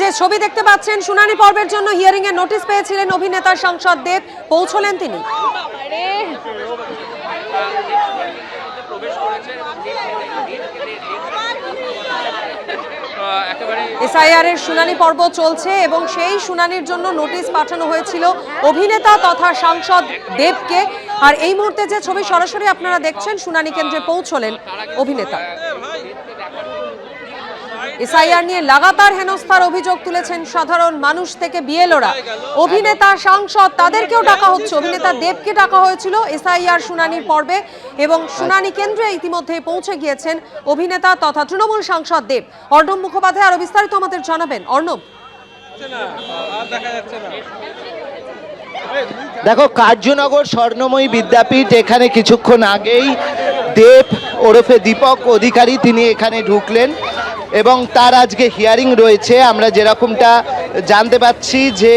যে ছবি দেখতে পাচ্ছেন, শুনানি পর্বের জন্য হিয়ারিং এর নোটিশ পেয়েছিলেন অভিনেতা সাংসদ দেব, পৌঁছলেন তিনি। এসআইআর এর শুনানি পর্ব চলছে এবং সেই শুনানির জন্য নোটিশ পাঠানো হয়েছিল অভিনেতা তথা সাংসদ দেবকে। আর এই মুহূর্তে যে ছবি সরাসরি আপনারা দেখছেন, শুনানি কেন্দ্রে পৌঁছলেন অভিনেতা। এসআইআর নিয়ে লাগাতার হেনস্থার অভিযোগ তুলেছেন সাধারণ মানুষ থেকে বিএলওরা। অভিনেতা সাংসদ তাদেরকেও ডাকা হচ্ছে, অভিনেতা দেবকে ডাকা হয়েছিল এসআইআর শুনানির পর্বে এবং শুনানি কেন্দ্রে ইতিমধ্যে পৌঁছে গিয়েছেন অভিনেতা তথা তৃণমূল সাংসদ দেব। অর্ণব মুখোপাধ্যায় আরো বিস্তারিত আমাদের জানাবেন। অর্ণব, দেখো, কার্যনগর স্বর্ণময়ী বিদ্যাপীঠ, এখানে কিছুক্ষণ আগেই দেব ওরফে দীপক অধিকারী তিনি এখানে ঢুকলেন এবং তার আজকে হিয়ারিং রয়েছে। আমরা যেরকমটা জানতে পাচ্ছি যে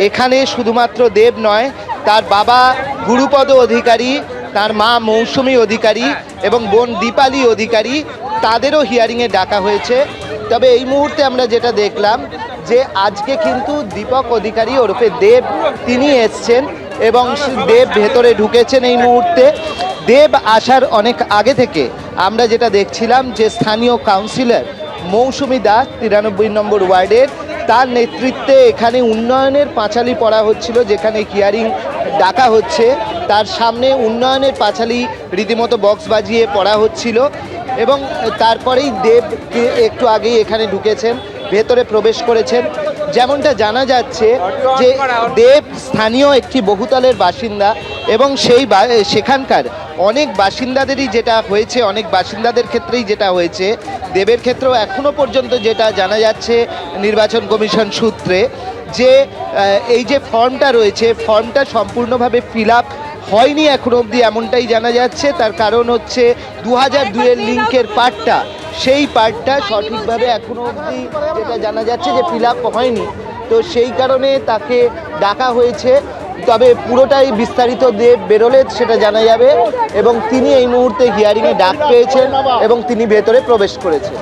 এখানে শুধুমাত্র দেব নয়, তার বাবা গুরুপদ অধিকারী, তার মা মৌসুমী অধিকারী এবং বোন দীপালি অধিকারী, তাদেরও হিয়ারিংয়ে ডাকা হয়েছে। তবে এই মুহূর্তে আমরা যেটা দেখলাম যে আজকে কিন্তু দীপক অধিকারী ওরফে দেব তিনি এসছেন এবং দেব ভেতরে ঢুকেছেন এই মুহূর্তে। দেব আসার অনেক আগে থেকে আমরা যেটা দেখছিলাম যে স্থানীয় কাউন্সিলর মৌসুমী দাস 93 নম্বর ওয়ার্ডের, তার নেতৃত্বে এখানে উন্নয়নের পাঁচালী পড়া হচ্ছিল। যেখানে হিয়ারিং ডাকা হচ্ছে তার সামনে উন্নয়নের পাঁচালী রীতিমতো বক্স বাজিয়ে পড়া হচ্ছিল এবং তারপরেই দেবকে একটু আগেই এখানে ঢুকেছেন, ভেতরে প্রবেশ করেছেন। যেমনটা জানা যাচ্ছে যে দেব স্থানীয় একটি বহুতলের বাসিন্দা এবং সেখানকার অনেক বাসিন্দাদেরই যেটা হয়েছে, অনেক বাসিন্দাদের ক্ষেত্রেই যেটা হয়েছে, দেবের ক্ষেত্রেও এখনো পর্যন্ত যেটা জানা যাচ্ছে নির্বাচন কমিশন সূত্রে, যে এই যে ফর্মটা রয়েছে, ফর্মটা সম্পূর্ণভাবে ফিল আপ হয়নি এখনো অবধি, এমনটাই জানা যাচ্ছে। তার কারণ হচ্ছে 2002-এর লিঙ্কের পার্টটা, সেই পার্টটা সঠিকভাবে এখনো অবধি যেটা জানা যাচ্ছে যে ফিল আপ হয়নি, তো সেই কারণে তাকে ডাকা হয়েছে। তবে পুরোটাই বিস্তারিত দেব বেরোলে সেটা জানা যাবে এবং তিনি এই মুহূর্তে হিয়ারিংয়ে ডাক পেয়েছেন এবং তিনি ভেতরে প্রবেশ করেছেন।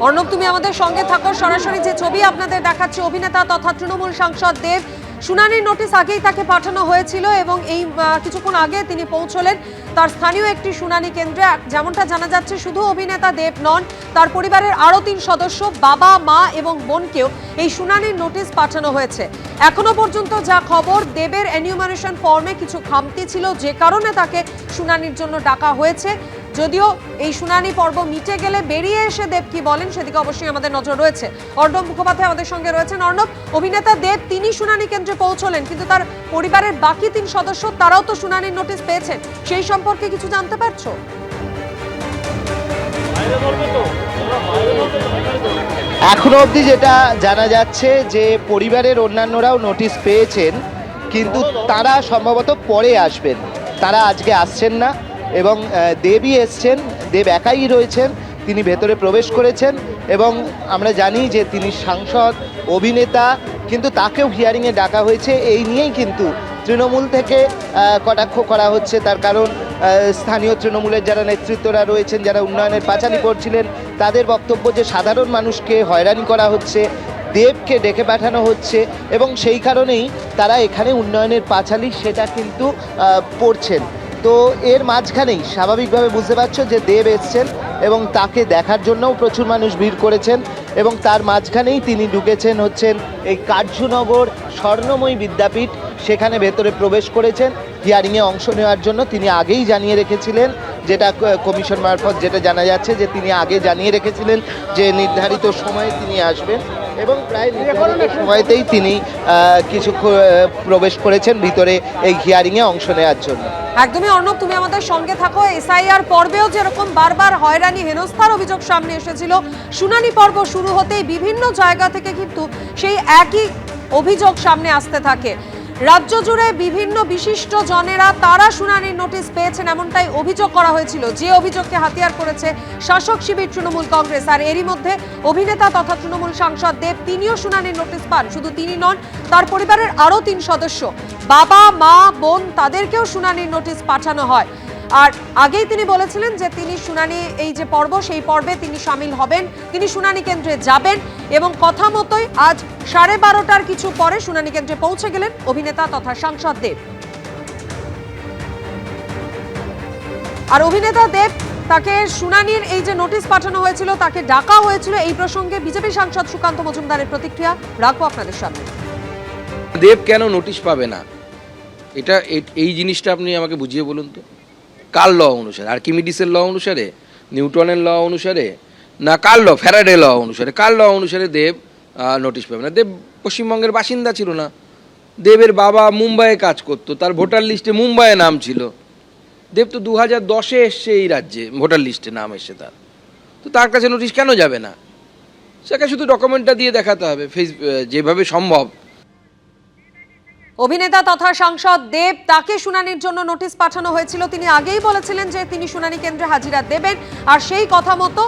অর্ণব, তুমি আমাদের সঙ্গে থাকো। সরাসরি যে ছবি আপনাদের দেখাচ্ছে, অভিনেতা তথা তৃণমূল সাংসদ দেব, শুনানির নোটিশ আগেই তাকে পাঠানো হয়েছিল এবং এই কিছুক্ষণ আগে তিনি পৌঁছলেন তার স্থানীয় একটি শুনানি কেন্দ্রে। যেমনটা জানা যাচ্ছে, শুধু অভিনেতা দেব নন, তার পরিবারের আরও 3 সদস্য, বাবা, মা এবং বোনকেও এই শুনানির নোটিশ পাঠানো হয়েছে। এখনো পর্যন্ত যা খবর, দেবের এনিউমারেশন ফর্মে কিছু খামতি ছিল, যে কারণে তাকে শুনানির জন্য ডাকা হয়েছে। যদিও এই শুনানি পর্ব মিটে গেলে বেরিয়ে এসে দেব কি বলেন সেদিকে অবশ্যই আমাদের নজর রয়েছে। অর্ণব মুখোপাধ্যায় আমাদের সঙ্গে রয়েছেন। অর্ণব, অভিনেতা দেব তিনি শুনানি কেন্দ্রে পৌঁছলেন, কিন্তু তার পরিবারের বাকি 3 সদস্য তারাও তো শুনানির নোটিশ পেয়েছেন, সেই সম্পর্কে কিছু জানতে পারছো? এখনো অবধি যেটা জানা যাচ্ছে যে পরিবারের অন্যান্যরাও নোটিশ পেয়েছেন, কিন্তু তারা সম্ভবত পরে আসবেন, তারা আজকে আসছেন না এবং দেবই এসছেন। দেব একাই রয়েছেন, তিনি ভেতরে প্রবেশ করেছেন এবং আমরা জানি যে তিনি সাংসদ, অভিনেতা, কিন্তু তাকেও হিয়ারিংয়ে ডাকা হয়েছে। এই নিয়েই কিন্তু তৃণমূল থেকে কটাক্ষ করা হচ্ছে। তার কারণ স্থানীয় তৃণমূলের যারা নেতৃত্বরা রয়েছেন, যারা উন্নয়নের পাঁচালী করছিলেন, তাদের বক্তব্য যে সাধারণ মানুষকে হয়রানি করা হচ্ছে, দেবকে ডেকে পাঠানো হচ্ছে এবং সেই কারণেই তারা এখানে উন্নয়নের পাঁচালী সেটা কিন্তু পড়ছেন। তো এর মাঝখানেই স্বাভাবিকভাবে বুঝতে পারছো যে দেব এসছেন এবং তাকে দেখার জন্যও প্রচুর মানুষ ভিড় করেছেন এবং তার মাঝখানেই তিনি ঢুকেছেন হচ্ছেন এই কার্যনগর স্বর্ণময়ী বিদ্যাপীঠ, সেখানে ভেতরে প্রবেশ করেছেন হিয়ারিংয়ে অংশ নেওয়ার জন্য। তিনি আগেই জানিয়ে রেখেছিলেন, যেটা কমিশন মারফত যেটা জানা যাচ্ছে যে তিনি আগে জানিয়ে রেখেছিলেন যে নির্ধারিত সময়ে তিনি আসবেন এবং প্রায় নির্ধারিত সময়তেই তিনি কিছু প্রবেশ করেছেন ভিতরে এই হিয়ারিংয়ে অংশ নেওয়ার জন্য। একদমই অর্ণব, তুমি আমাদের সঙ্গে থাকো। এসআইআর পর্বেও যেরকম বারবার হয়রানি হেনস্থার অভিযোগ সামনে এসেছিল, শুনানি পর্ব শুরু হতেই বিভিন্ন জায়গা থেকে কিন্তু সেই একই অভিযোগ সামনে আসতে থাকে। রাজ্য জুড়ে বিভিন্ন বিশিষ্ট জনেরা তারা শুনানির নোটিশ পেয়েছেন, এমনটাই অভিযোগ করা হয়েছিল, যে অভিযোগকে হাতিয়ার করেছে শাসক শিবির তৃণমূল কংগ্রেস। আর এরই মধ্যে অভিনেতা তথা তৃণমূল সাংসদ দেব তিনিও শুনানির নোটিশ পান। শুধু তিনি নন, তার পরিবারের আরও 3 সদস্য, বাবা, মা, বোন, তাদেরকেও শুনানির নোটিশ পাঠানো হয়। আর আগেই তিনি বলেছিলেন যে তিনি শুনানি এই যে পর্ব সেই পর্বে তিনি সামিল হবেন, তিনি শুনানি কেন্দ্রে যাবেন এবং কথা মতোই আজ 12:30টার কিছু পরে শুনানি কেন্দ্রে পৌঁছে গেলেন অভিনেতা তথা সাংসদ দেব। আর অভিনেতা দেব তাকে শুনানির এই যে নোটিশ পাঠানো হয়েছিল, তাকে ডাকা হয়েছিল, এই প্রসঙ্গে বিজেপি সাংসদ সুকান্ত মজুমদারের প্রতিক্রিয়া রাখবো আপনাদের সামনে। দেব কেন নোটিশ পাবে না, এই জিনিসটা আপনি আমাকে বুঝিয়ে বলুন তো। কার ল অনুসারে? আর্কিমিডিসের ল অনুসারে, নিউটনের ল অনুসারে, না কার ল, ফ্যারাডে ল অনুসারে? কার ল অনুসারে দেব নোটিশ পাবে না? দেব পশ্চিমবঙ্গের বাসিন্দা ছিল না। দেবের বাবা মুম্বাইয়ে কাজ করতো, তার ভোটার লিস্টে মুম্বাইয়ে নাম ছিল। দেব তো 2010-এ এসছে এই রাজ্যে, ভোটার লিস্টে নাম এসছে তার, তো তার কাছে নোটিশ কেন যাবে না? সেটা শুধু ডকুমেন্টটা দিয়ে দেখাতে হবে যেভাবে সম্ভব। অভিনেতা তথা সাংসদ দেব, তাকে শুনানির জন্য নোটিশ পাঠানো হয়েছিল। তিনি আগেই বলেছিলেন যে তিনি শুনানি কেন্দ্রে হাজিরা দেবেন, আর সেই কথা মতো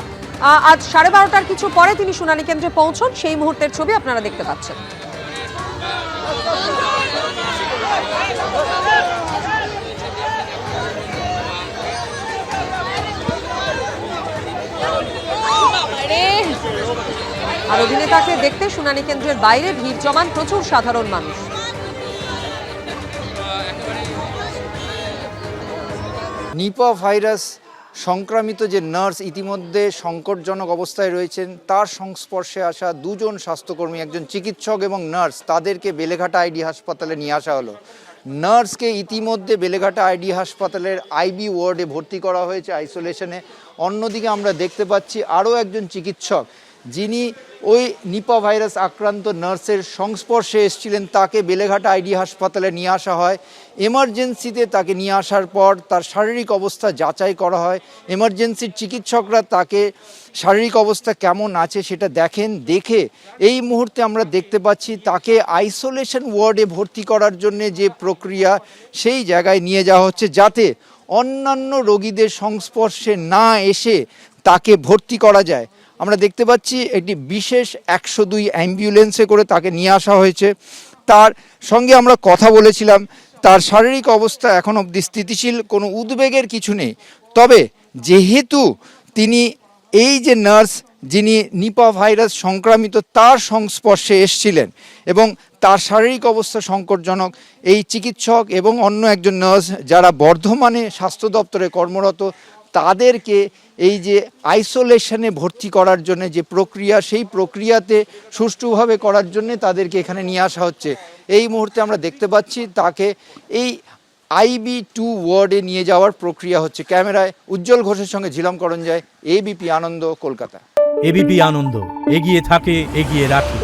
আজ 12:30টার কিছু পরে তিনি শুনানি কেন্দ্রে পৌঁছন। সেই মুহূর্তের ছবি আপনারা দেখতে পাচ্ছেন। আর অভিনেতাকে দেখতে শুনানি কেন্দ্রের বাইরে ভিড় জমান প্রচুর সাধারণ মানুষ। নিপা ভাইরাস সংক্রামিত যে নার্স ইতিমধ্যে সংকটজনক অবস্থায় রয়েছেন, তার সংস্পর্শে আসা দুজন স্বাস্থ্যকর্মী, একজন চিকিৎসক এবং নার্স, তাদেরকে বেলেঘাটা আইডি হাসপাতালে নিয়ে আসা হলো। নার্সকে ইতিমধ্যে বেলেঘাটা আইডি হাসপাতালের আইবি ওয়ার্ডে ভর্তি করা হয়েছে আইসোলেশনে। অন্যদিকে আমরা দেখতে পাচ্ছি আরও একজন চিকিৎসক, যিনি ওই নিপা ভাইরাস আক্রান্ত নার্সের সংস্পর্শে এসেছিলেন, তাকে বেলেঘাটা আইডি হাসপাতালে নিয়ে আসা হয়। এমার্জেন্সিতে তাকে নিয়ে আসার পর তার শারীরিক অবস্থা যাচাই করা হয়। এমার্জেন্সির চিকিৎসকরা তাকে শারীরিক অবস্থা কেমন আছে সেটা দেখেন। দেখে এই মুহূর্তে আমরা দেখতে পাচ্ছি তাকে আইসোলেশন ওয়ার্ডে ভর্তি করার জন্য যে প্রক্রিয়া, সেই জায়গায় নিয়ে যাওয়া হচ্ছে, যাতে অন্যান্য রোগীদের সংস্পর্শে না এসে তাকে ভর্তি করা যায়। আমরা দেখতে পাচ্ছি একটি বিশেষ 102 অ্যাম্বুলেন্সে করে তাকে নিয়ে আসা হয়েছে। তার সঙ্গে আমরা কথা বলেছিলাম, তার শারীরিক অবস্থা এখন অবধি স্থিতিশীল, কোনো উদ্বেগের কিছু নেই। তবে যেহেতু তিনি এই যে নার্স যিনি নিপা ভাইরাস সংক্রামিত, তার সংস্পর্শে এসেছিলেন এবং তার শারীরিক অবস্থা সংকটজনক, এই চিকিৎসক এবং অন্য একজন নার্স যারা বর্ধমানে স্বাস্থ্য দপ্তরে কর্মরত, তাদেরকে এই যে আইসোলেশনে ভর্তি করার জন্য যে প্রক্রিয়া, সেই প্রক্রিয়াতে সুষ্ঠুভাবে করার জন্য তাদেরকে এখানে নিয়ে আসা হচ্ছে। এই মুহূর্তে আমরা দেখতে পাচ্ছি তাকে এই IB2 ওয়ার্ডে নিয়ে যাওয়ার প্রক্রিয়া হচ্ছে। ক্যামেরায় উজ্জ্বল ঘোষের সঙ্গে ঝিলম করঞ্জয়, ABP আনন্দ, কলকাতা। ABP আনন্দ, এগিয়ে থাকে, এগিয়ে রাখে।